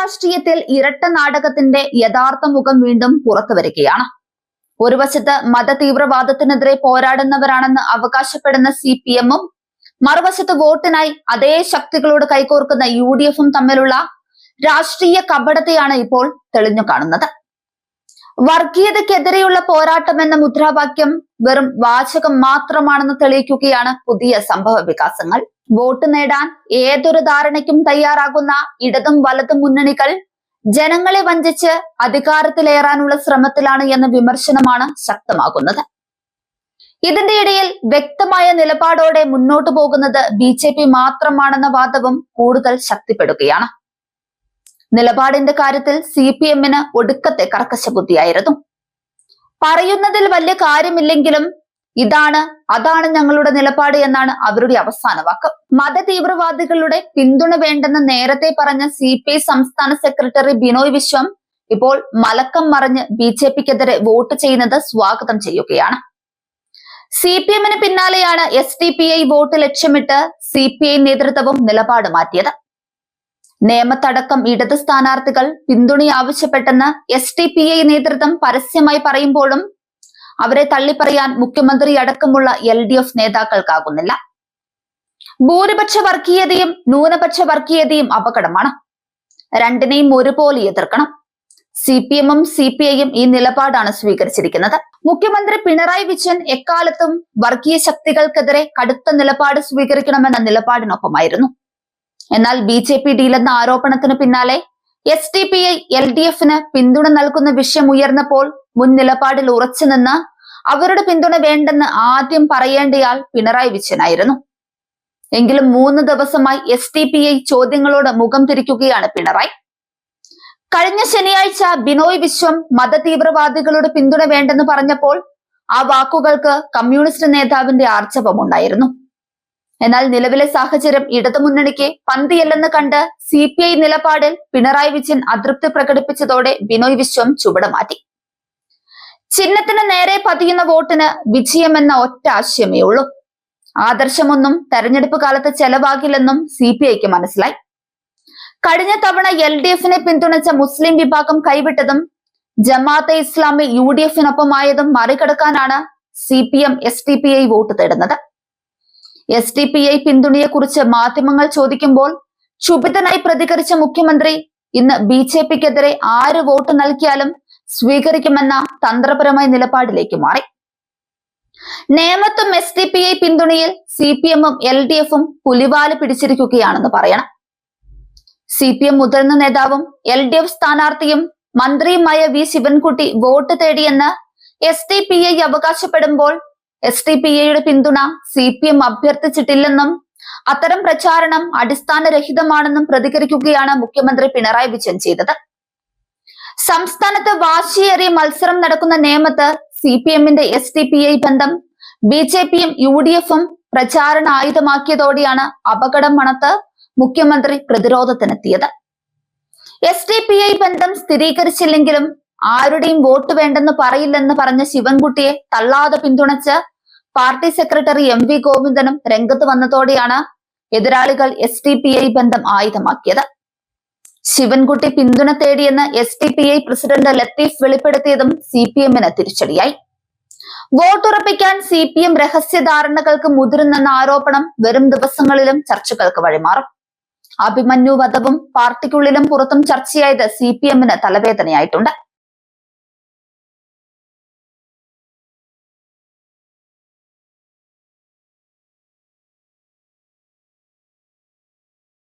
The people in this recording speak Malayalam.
രാഷ്ട്രീയത്തിൽ ഇരട്ട നാടകത്തിന്റെ യഥാർത്ഥ മുഖം വീണ്ടും പുറത്തു വരികയാണ്. ഒരു വശത്ത് മതതീവ്രവാദത്തിനെതിരെ പോരാടുന്നവരാണെന്ന് അവകാശപ്പെടുന്ന CPM-ഉം മറുവശത്ത് വോട്ടിനായി അതേ ശക്തികളോട് കൈകോർക്കുന്ന UDF-ഉം തമ്മിലുള്ള രാഷ്ട്രീയ കപടതയാണ് ഇപ്പോൾ തെളിഞ്ഞു കാണുന്നത്. വർഗീയതയ്ക്കെതിരെയുള്ള പോരാട്ടം എന്ന മുദ്രാവാക്യം വെറും വാചകം മാത്രമാണെന്ന് തെളിയിക്കുകയാണ് പുതിയ സംഭവ വികാസങ്ങൾ. വോട്ട് നേടാൻ ഏതൊരു ധാരണയ്ക്കും തയ്യാറാകുന്ന ഇടതും വലതും മുന്നണികൾ ജനങ്ങളെ വഞ്ചിച്ച് അധികാരത്തിലേറാനുള്ള ശ്രമത്തിലാണ് എന്ന വിമർശനമാണ് ശക്തമാകുന്നത്. ഇതിന്റെ ഇടയിൽ വ്യക്തമായ നിലപാടോടെ മുന്നോട്ടു പോകുന്നത് BJP മാത്രമാണെന്ന വാദവും കൂടുതൽ ശക്തിപ്പെടുകയാണ്. നിലപാടിന്റെ കാര്യത്തിൽ CPM-ന് ഒടുക്കത്തെ കർക്കശ ബുദ്ധിയായിരുന്നു. പറയുന്നതിൽ വലിയ കാര്യമില്ലെങ്കിലും അതാണ് ഞങ്ങളുടെ നിലപാട് എന്നാണ് അവരുടെ അവസാന വാക്ക്. മതതീവ്രവാദികളുടെ പിന്തുണ വേണ്ടെന്ന് നേരത്തെ പറഞ്ഞ CPI സംസ്ഥാന സെക്രട്ടറി ബിനോയ് വിശ്വം ഇപ്പോൾ മലക്കം മറിഞ്ഞ് BJP-ക്കെതിരെ വോട്ട് ചെയ്യുന്നത് സ്വാഗതം ചെയ്യുകയാണ്. CPM-ന് പിന്നാലെയാണ് SDPI വോട്ട് ലക്ഷ്യമിട്ട് CPI നേതൃത്വവും നിലപാട് മാറ്റിയത്. നേമത്തടക്കം ഇടത് സ്ഥാനാർത്ഥികൾ പിന്തുണ ആവശ്യപ്പെട്ടെന്ന് SDPI നേതൃത്വം പരസ്യമായി പറയുമ്പോഴും അവരെ തള്ളിപ്പറയാൻ മുഖ്യമന്ത്രി അടക്കമുള്ള LDF നേതാക്കൾക്കാകുന്നില്ല. ഭൂരിപക്ഷ വർഗീയതയും ന്യൂനപക്ഷ വർഗീയതയും അപകടമാണ്. രണ്ടിനെയും ഒരുപോലെ എതിർക്കണം. CPM-ഉം CPI-യും ഈ നിലപാടാണ് സ്വീകരിച്ചിരിക്കുന്നത്. മുഖ്യമന്ത്രി പിണറായി വിജയൻ എക്കാലത്തും വർഗീയ ശക്തികൾക്കെതിരെ കടുത്ത നിലപാട് സ്വീകരിക്കണമെന്ന നിലപാടിനൊപ്പമായിരുന്നു. എന്നാൽ BJP ഡീലെന്ന ആരോപണത്തിന് പിന്നാലെ SDPI LDF-ന് പിന്തുണ നൽകുന്ന വിഷയം ഉയർന്നപ്പോൾ മുൻ നിലപാടിൽ ഉറച്ചുനിന്ന് അവരുടെ പിന്തുണ വേണ്ടെന്ന് ആദ്യം പറയേണ്ടയാൾ പിണറായി വിജയനായിരുന്നു. എങ്കിലും 3 ദിവസമായി SDPI ചോദ്യങ്ങളോട് മുഖം തിരിക്കുകയാണ് പിണറായി. കഴിഞ്ഞ ശനിയാഴ്ച ബിനോയ് വിശ്വം മതതീവ്രവാദികളുടെ പിന്തുണ വേണ്ടെന്ന് പറഞ്ഞപ്പോൾ ആ വാക്കുകൾക്ക് കമ്മ്യൂണിസ്റ്റ് നേതാവിന്റെ ആർജവമുണ്ടായിരുന്നു. എന്നാൽ നിലവിലെ സാഹചര്യം ഇടതുമുന്നണിക്ക് പന്തിയല്ലെന്ന് കണ്ട് CPI നിലപാടിൽ പിണറായി വിജയൻ അതൃപ്തി പ്രകടിപ്പിച്ചതോടെ ബിനോയ് വിശ്വം ചുവട് മാറ്റി. ചിഹ്നത്തിന് നേരെ പതിയുന്ന വോട്ടിന് വിജയമെന്ന ഒറ്റ ആശയമേ ഉള്ളൂ. ആദർശമൊന്നും തെരഞ്ഞെടുപ്പ് കാലത്ത് ചെലവാകില്ലെന്നും CPIക്ക് മനസ്സിലായി. കഴിഞ്ഞ തവണ LDF-നെ പിന്തുണച്ച മുസ്ലിം വിഭാഗം കൈവിട്ടതും ജമാഅത്തെ ഇസ്ലാമി UDF-നൊപ്പമായതും മറികടക്കാനാണ് CPM SDPI വോട്ട് തേടുന്നത്. SDPI പിന്തുണയെക്കുറിച്ച് മാധ്യമങ്ങൾ ചോദിക്കുമ്പോൾ ക്ഷുഭിതനായി പ്രതികരിച്ച മുഖ്യമന്ത്രി ഇന്ന് BJP-ക്കെതിരെ ആര് വോട്ട് നൽകിയാലും സ്വീകരിക്കുമെന്ന തന്ത്രപരമായ നിലപാടിലേക്ക് മാറി. നേമത്തും SDPI പിന്തുണയിൽ CPM-ഉം LDF-ഉം പുലിവാല് പിടിച്ചിരിക്കുകയാണെന്ന് പറയണം. CPM മുതിർന്ന നേതാവും LDF സ്ഥാനാർത്ഥിയും മന്ത്രിയുമായ V ശിവൻകുട്ടി വോട്ട് തേടിയെന്ന് SDPI അവകാശപ്പെടുമ്പോൾ SDPIയുടെ പിന്തുണ CPM അഭ്യർത്ഥിച്ചിട്ടില്ലെന്നും അത്തരം പ്രചാരണം അടിസ്ഥാനരഹിതമാണെന്നും പ്രതികരിക്കുകയാണ് മുഖ്യമന്ത്രി പിണറായി വിജയൻ ചെയ്തത്. സംസ്ഥാനത്ത് വാശിയേറിയ മത്സരം നടക്കുന്ന നേമത്ത് CPM-ന്റെ SDPI ബന്ധം BJP-യും UDF-ഉം പ്രചാരണ ആയുധമാക്കിയതോടെയാണ് അപകടം മണത്ത് മുഖ്യമന്ത്രി പ്രതിരോധത്തിനെത്തിയത്. SDPI ബന്ധം സ്ഥിരീകരിച്ചില്ലെങ്കിലും ആരുടെയും വോട്ട് വേണ്ടെന്ന് പറയില്ലെന്ന് പറഞ്ഞ ശിവൻകുട്ടിയെ തള്ളാതെ പിന്തുണച്ച് പാർട്ടി സെക്രട്ടറി MV ഗോവിന്ദനും രംഗത്ത് വന്നതോടെയാണ് എതിരാളികൾ SDPI ബന്ധം ആയുധമാക്കിയത്. ശിവൻകുട്ടി പിന്തുണ തേടിയെന്ന് SDPI പ്രസിഡന്റ് ലത്തീഫ് വെളിപ്പെടുത്തിയതും CPM-ന് തിരിച്ചടിയായി. വോട്ടുറപ്പിക്കാൻ CPM രഹസ്യധാരണകൾക്ക് മുതിരുന്നെന്ന ആരോപണം വരും ദിവസങ്ങളിലും ചർച്ചകൾക്ക് വഴിമാറും. അഭിമന്യു വധവും പാർട്ടിക്കുള്ളിലും പുറത്തും ചർച്ചയായത് CPM-ന് തലവേദനയായിട്ടുണ്ട്.